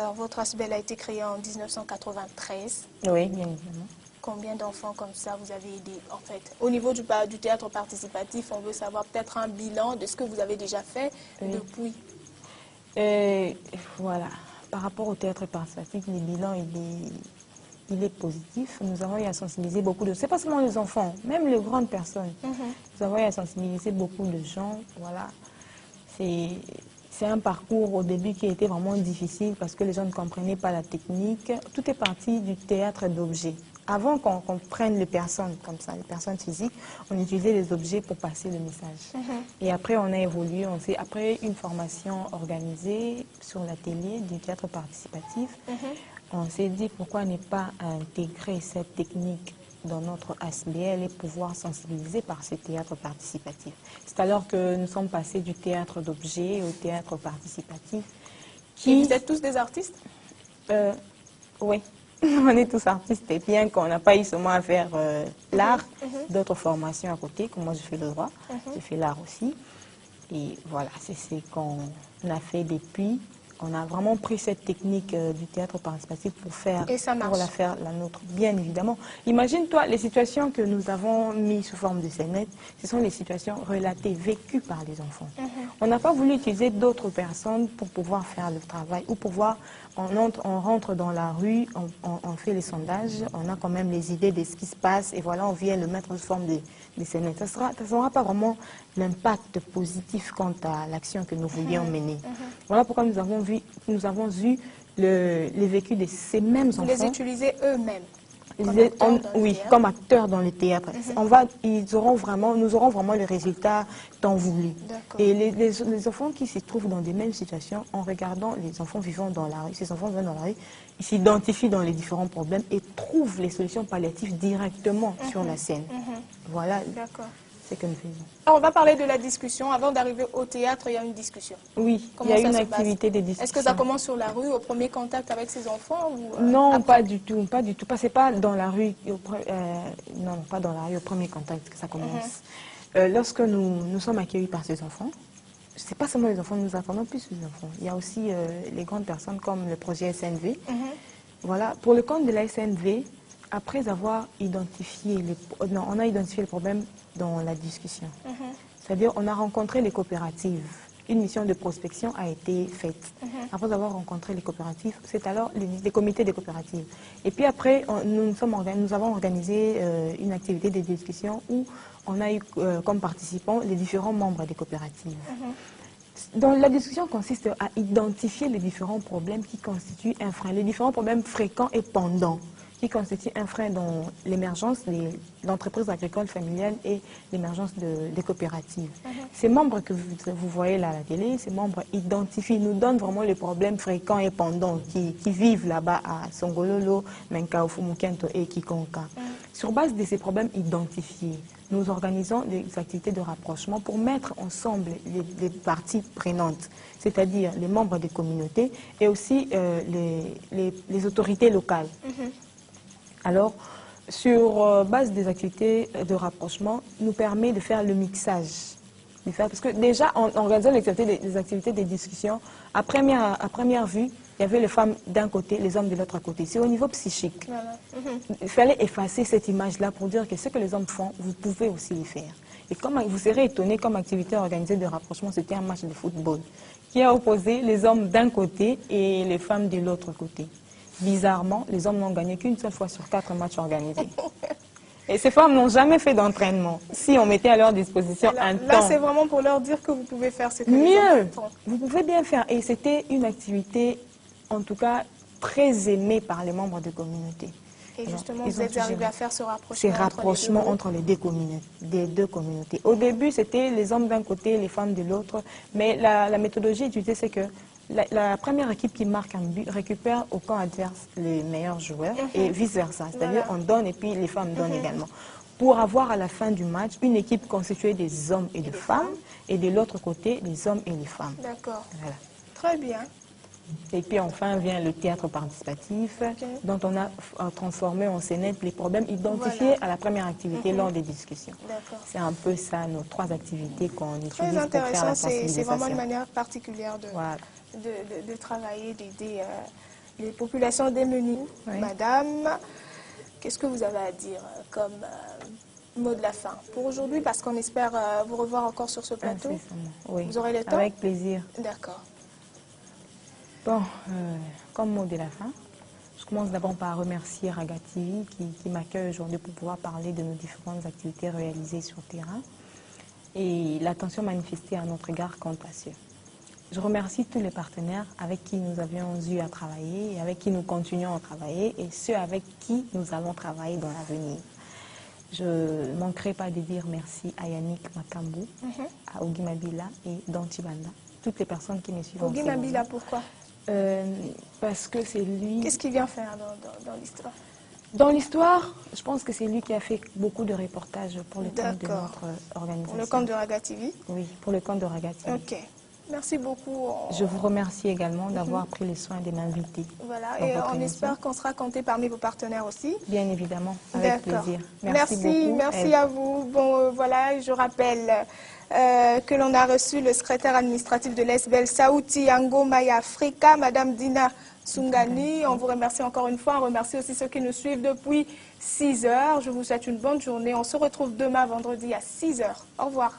Alors, votre ASBEL a été créé en 1993. Oui, bien évidemment. Combien d'enfants comme ça vous avez aidé en fait? Au niveau du théâtre participatif, on veut savoir peut-être un bilan de ce que vous avez déjà fait depuis. Voilà. Par rapport au théâtre participatif, le bilan, il est positif. Nous avons eu à sensibiliser beaucoup de... C'est pas seulement les enfants, même les grandes personnes. Nous avons eu à sensibiliser beaucoup de gens. Voilà. C'est un parcours au début qui a été vraiment difficile parce que les gens ne comprenaient pas la technique. Tout est parti du théâtre d'objets. Avant qu'on prenne les personnes comme ça, les personnes physiques, on utilisait les objets pour passer le message. Et après, on a évolué. Après une formation organisée sur l'atelier du théâtre participatif, on s'est dit pourquoi ne pas intégrer cette technique dans notre ASBL et pouvoir sensibiliser par ce théâtre participatif. C'est alors que nous sommes passés du théâtre d'objets au théâtre participatif. Et vous êtes tous des artistes? Oui, on est tous artistes, et bien qu'on n'a pas eu seulement à faire l'art, d'autres formations à côté, comme moi je fais le droit, je fais l'art aussi. Et voilà, c'est ce qu'on a fait depuis. On a vraiment pris cette technique du théâtre participatif pour la faire la nôtre, bien évidemment. Imagine-toi, les situations que nous avons mises sous forme de scénettes, ce sont les situations relatées, vécues par les enfants. On n'a pas voulu utiliser d'autres personnes pour pouvoir faire le travail ou pouvoir, on rentre dans la rue, on fait les sondages, on a quand même les idées de ce qui se passe et voilà, on vient le mettre sous forme de scénettes. Ça n'aura pas vraiment l'impact positif quant à l'action que nous voulions mener. Voilà pourquoi nous avons vu les vécus de ces mêmes enfants. Vous les utilisez eux-mêmes? Oui, comme acteurs dans le théâtre. Nous auront vraiment le résultat tant voulu. Et les enfants qui se trouvent dans des mêmes situations, en regardant les enfants vivant dans la rue, ces enfants vivant dans la rue, ils s'identifient dans les différents problèmes et trouvent les solutions palliatives directement sur la scène. Voilà ce que nous faisons. Alors, on va parler de la discussion. Avant d'arriver au théâtre, il y a une discussion. Oui, il y a une activité de discussion. Est-ce que ça commence sur la rue, au premier contact avec ses enfants ou, non, après? pas du tout. Pas du tout. C'est pas dans la rue, non, pas dans la rue, au premier contact que ça commence. Lorsque nous sommes accueillis par ces enfants, ce n'est pas seulement les enfants, nous attendons plus les enfants. Il y a aussi les grandes personnes comme le projet SNV. Voilà, pour le compte de la SNV, après avoir identifié on a identifié le problème dans la discussion. C'est-à-dire, on a rencontré les coopératives. Une mission de prospection a été faite. Après avoir rencontré les coopératives, c'est alors les comités des coopératives. Et puis après, nous avons organisé une activité de discussion où on a eu comme participants les différents membres des coopératives. Donc la discussion consiste à identifier les différents problèmes qui constituent un frein, les différents problèmes fréquents et pendants qui constituent un frein dans l'émergence de l'entreprise agricole familiale et l'émergence des coopératives. Ces membres que vous voyez là à la télé, ces membres identifient, nous donnent vraiment les problèmes fréquents et pendants qui vivent là-bas à Songololo, Menka, Fumukento et Kikonka. Sur base de ces problèmes identifiés, nous organisons des activités de rapprochement pour mettre ensemble les parties prenantes, c'est-à-dire les membres des communautés et aussi les autorités locales. Alors, sur base des activités de rapprochement, nous permet de faire le mixage. Parce que déjà, en organisant les activités de discussion, à première vue, il y avait les femmes d'un côté, les hommes de l'autre côté. C'est au niveau psychique. Voilà. Il fallait effacer cette image-là pour dire que ce que les hommes font, vous pouvez aussi le faire. Et comme vous serez étonné, comme activité organisée de rapprochement, c'était un match de football qui a opposé les hommes d'un côté et les femmes de l'autre côté. Bizarrement, les hommes n'ont gagné qu'une seule fois sur 4 matchs organisés. Et ces femmes n'ont jamais fait d'entraînement. Si on mettait à leur disposition un temps... Là, c'est vraiment pour leur dire que vous pouvez faire ce que les hommes font. Vous pouvez bien faire. Et c'était une activité, en tout cas, très aimée par les membres de communauté. Et justement, vous êtes arrivé à faire ce rapprochement, entre les deux communautés. Au début, c'était les hommes d'un côté, les femmes de l'autre. Mais la méthodologie utilisée, c'est que la première équipe qui marque un but récupère au camp adverse les meilleurs joueurs et vice-versa. C'est-à-dire on donne et puis les femmes donnent également. Pour avoir à la fin du match une équipe constituée des hommes et des femmes et de l'autre côté, les hommes et les femmes. D'accord. Voilà. Très bien. Et puis enfin vient le théâtre participatif, dont on a transformé en scénette les problèmes identifiés à la première activité lors des discussions. C'est un peu ça, nos 3 activités qu'on utilise pour faire la sensibilisation. C'est vraiment une manière particulière de travailler, d'aider les populations démunies. Oui. Madame, qu'est-ce que vous avez à dire comme mot de la fin pour aujourd'hui, parce qu'on espère vous revoir encore sur ce plateau. Incessamment, oui. Vous aurez le temps? Avec plaisir. D'accord. Bon, comme mot de la fin, je commence d'abord par remercier Raga TV qui m'accueille aujourd'hui pour pouvoir parler de nos différentes activités réalisées sur le terrain et l'attention manifestée à notre égard compassion. Je remercie tous les partenaires avec qui nous avions eu à travailler et avec qui nous continuons à travailler et ceux avec qui nous allons travailler dans l'avenir. Je ne manquerai pas de dire merci à Yannick Makambu, à Ogi Mabila et Danti Banda, toutes les personnes qui me suivent. Ogi Mabila, pourquoi? Parce que c'est lui... Qu'est-ce qu'il vient faire dans l'histoire? Dans l'histoire, je pense que c'est lui qui a fait beaucoup de reportages pour le compte de notre organisation. Pour le compte de Raga TV? Oui, pour le compte de Raga TV. Ok. Merci beaucoup. Je vous remercie également d'avoir pris le soin de m'inviter. Voilà, et on espère qu'on sera compté parmi vos partenaires aussi. Bien évidemment, avec plaisir. Merci beaucoup. Merci à vous. Bon, voilà, je rappelle que l'on a reçu le secrétaire administratif de l'ESBEL, Saouti Angoma et Africa, Madame Dina Sungani. On vous remercie encore une fois. On remercie aussi ceux qui nous suivent depuis 6 heures. Je vous souhaite une bonne journée. On se retrouve demain vendredi à 6 heures. Au revoir.